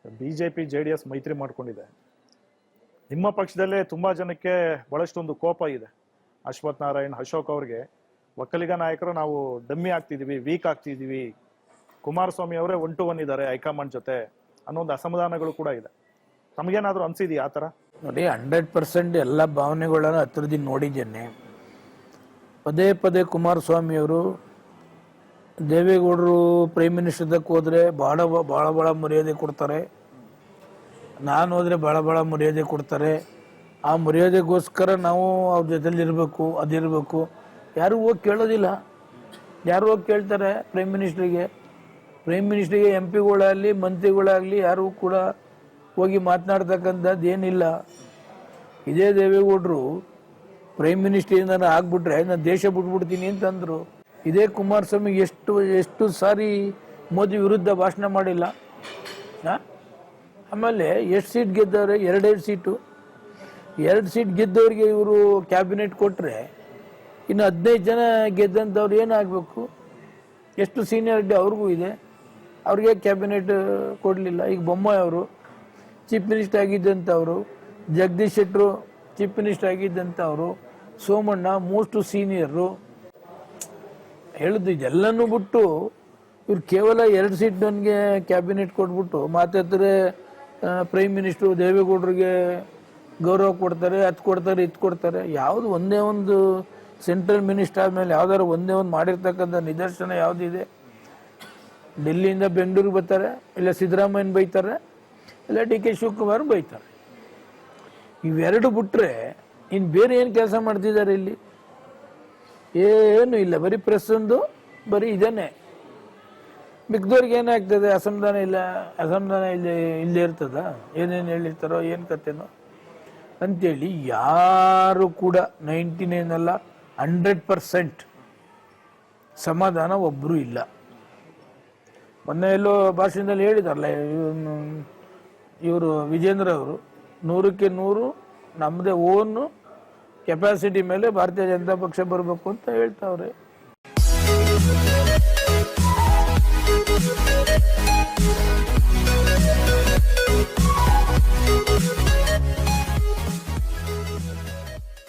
BJP JDS ಮೈತ್ರಿ ಮಾಡ್ಕೊಂಡಿದೆ. ನಿಮ್ಮ ಪಕ್ಷದಲ್ಲೇ ತುಂಬಾ ಜನಕ್ಕೆ ಬಹಳಷ್ಟೊಂದು ಕೋಪ ಇದೆ. ಅಶ್ವಥ್ ನಾರಾಯಣ್, ಅಶೋಕ್ ಅವ್ರಿಗೆ ಒಕ್ಕಲಿಗ ನಾಯಕರು ನಾವು ಡಮ್ಮಿ ಆಗ್ತಿದೀವಿ, ವೀಕ್ ಆಗ್ತಿದೀವಿ, ಕುಮಾರಸ್ವಾಮಿ ಅವರೇ 1 to 1 ಇದ್ದಾರೆ ಹೈಕಮಾಂಡ್ ಜೊತೆ ಅನ್ನೋ ಒಂದು ಅಸಮಾಧಾನಗಳು ಕೂಡ ಇದೆ. ತಮಗೇನಾದ್ರೂ ಅನ್ಸಿದೆಯಾ ಆ ಥರ? ನೋಡಿ, 100% ಎಲ್ಲ ಭಾವನೆಗಳನ್ನು ಹತ್ರದಿಂದ ನೋಡಿದ್ದೇನೆ. ಪದೇ ಪದೇ ಕುಮಾರಸ್ವಾಮಿ ಅವರು ದೇವೇಗೌಡರು ಪ್ರೈಮ್ ಮಿನಿಸ್ಟರ್ದಕ್ಕೆ ಹೋದರೆ ಭಾಳ ಮರ್ಯಾದೆ ಕೊಡ್ತಾರೆ, ನಾನು ಹೋದರೆ ಭಾಳ ಮರ್ಯಾದೆ ಕೊಡ್ತಾರೆ. ಆ ಮರ್ಯಾದೆಗೋಸ್ಕರ ನಾವು ಅವ್ರ ಜೊತೆಲಿ ಇರಬೇಕು, ಅದಿರಬೇಕು. ಯಾರು ಹೋಗಿ ಕೇಳೋದಿಲ್ಲ. ಯಾರು ಹೋಗಿ ಕೇಳ್ತಾರೆ ಪ್ರೈಮ್ ಮಿನಿಸ್ಟ್ರಿಗೆ? MP ಗಳಾಗಲಿ ಮಂತ್ರಿಗಳಾಗಲಿ ಯಾರು ಕೂಡ ಹೋಗಿ ಮಾತನಾಡ್ತಕ್ಕಂಥದ್ದು ಏನಿಲ್ಲ. ಇದೇ ದೇವೇಗೌಡರು ಪ್ರೈಮ್ ಮಿನಿಸ್ಟರಿಂದ ಆಗ್ಬಿಟ್ರೆ ನಾನು ದೇಶ ಬಿಟ್ಬಿಡ್ತೀನಿ ಅಂತಂದರು. ಇದೇ ಕುಮಾರಸ್ವಾಮಿ ಎಷ್ಟು ಸಾರಿ ಮೋದಿ ವಿರುದ್ಧ ಭಾಷಣ ಮಾಡಿಲ್ಲ. ಆಮೇಲೆ ಎಷ್ಟು ಸೀಟ್ ಗೆದ್ದವ್ರೆ? 2 ಸೀಟು. 2 ಸೀಟ್ ಗೆದ್ದವ್ರಿಗೆ ಇವರು ಕ್ಯಾಬಿನೆಟ್ ಕೊಟ್ಟರೆ ಇನ್ನು 15 ಜನ ಗೆದ್ದಂಥವ್ರು ಏನಾಗಬೇಕು? ಎಷ್ಟು ಸೀನಿಯಾರಿಟಿ ಅವ್ರಿಗೂ ಇದೆ, ಅವ್ರಿಗೆ ಕ್ಯಾಬಿನೆಟ್ ಕೊಡಲಿಲ್ಲ. ಈಗ ಬೊಮ್ಮಾಯಿ ಅವರು ಚೀಫ್ ಮಿನಿಸ್ಟರ್ ಆಗಿದ್ದಂಥವ್ರು, ಜಗದೀಶ್ ಶೆಟ್ಟರು ಚೀಫ್ ಮಿನಿಸ್ಟರ್ ಆಗಿದ್ದಂಥವ್ರು, ಸೋಮಣ್ಣ ಮೋಸ್ಟ್ ಸೀನಿಯರು. ಹೇಳುದು ಇದೆಲ್ಲನೂ ಬಿಟ್ಟು ಇವ್ರು ಕೇವಲ 2 ಸೀಟ್ ನನಗೆ ಕ್ಯಾಬಿನೆಟ್ ಕೊಟ್ಬಿಟ್ಟು ಮಾತಾಡ್ತಾರೆ. ಪ್ರೈಮ್ ಮಿನಿಸ್ಟ್ರು ದೇವೇಗೌಡರಿಗೆ ಗೌರವ ಕೊಡ್ತಾರೆ, ಅದು ಕೊಡ್ತಾರೆ, ಇದು ಕೊಡ್ತಾರೆ. ಯಾವುದು ಒಂದೇ ಒಂದು ಸೆಂಟ್ರಲ್ ಮಿನಿಸ್ಟರ್ ಆದಮೇಲೆ ಯಾವ್ದಾದ್ರು ಒಂದೇ ಒಂದು ಮಾಡಿರ್ತಕ್ಕಂಥ ನಿದರ್ಶನ ಯಾವುದಿದೆ? ಡೆಲ್ಲಿಯಿಂದ ಬೆಂಗಳೂರಿಗೆ ಬರ್ತಾರೆ, ಇಲ್ಲ ಸಿದ್ದರಾಮಯ್ಯನ ಬೈತಾರೆ, ಇಲ್ಲ DK ಶಿವಕುಮಾರ್ ಬೈತಾರೆ. ಇವೆರಡು ಬಿಟ್ಟರೆ ಇನ್ನು ಬೇರೆ ಏನು ಕೆಲಸ ಮಾಡ್ತಿದ್ದಾರೆ ಇಲ್ಲಿ? ಏನು ಇಲ್ಲ, ಬರೀ ಪ್ರೆಸ್ ಒಂದು, ಬರೀ ಇದೇನೆ. ಮಿಕ್ದವ್ರಿಗೆ ಏನಾಗ್ತದೆ? ಅಸಮಾಧಾನ ಇಲ್ಲೇ ಇರ್ತದ? ಏನೇನು ಹೇಳಿರ್ತಾರೋ ಏನು ಕತೆನೋ ಅಂತೇಳಿ ಯಾರು ಕೂಡ 99 ಅಲ್ಲ 100% ಸಮಾಧಾನ ಒಬ್ಬರು ಇಲ್ಲ. ಮೊನ್ನೆ ಎಲ್ಲೋ ಭಾಷಣದಲ್ಲಿ ಹೇಳಿದಾರಲ್ಲ ಇವರು ವಿಜೇಂದ್ರ ಅವರು, 100ಕ್ಕೆ 100 ನಮ್ಮದೇ ಓನ್ ಕೆಪಾಸಿಟಿ ಮೇಲೆ ಭಾರತೀಯ ಜನತಾ ಪಕ್ಷ ಬರಬೇಕು ಅಂತ ಹೇಳ್ತಾವ್ರೆ.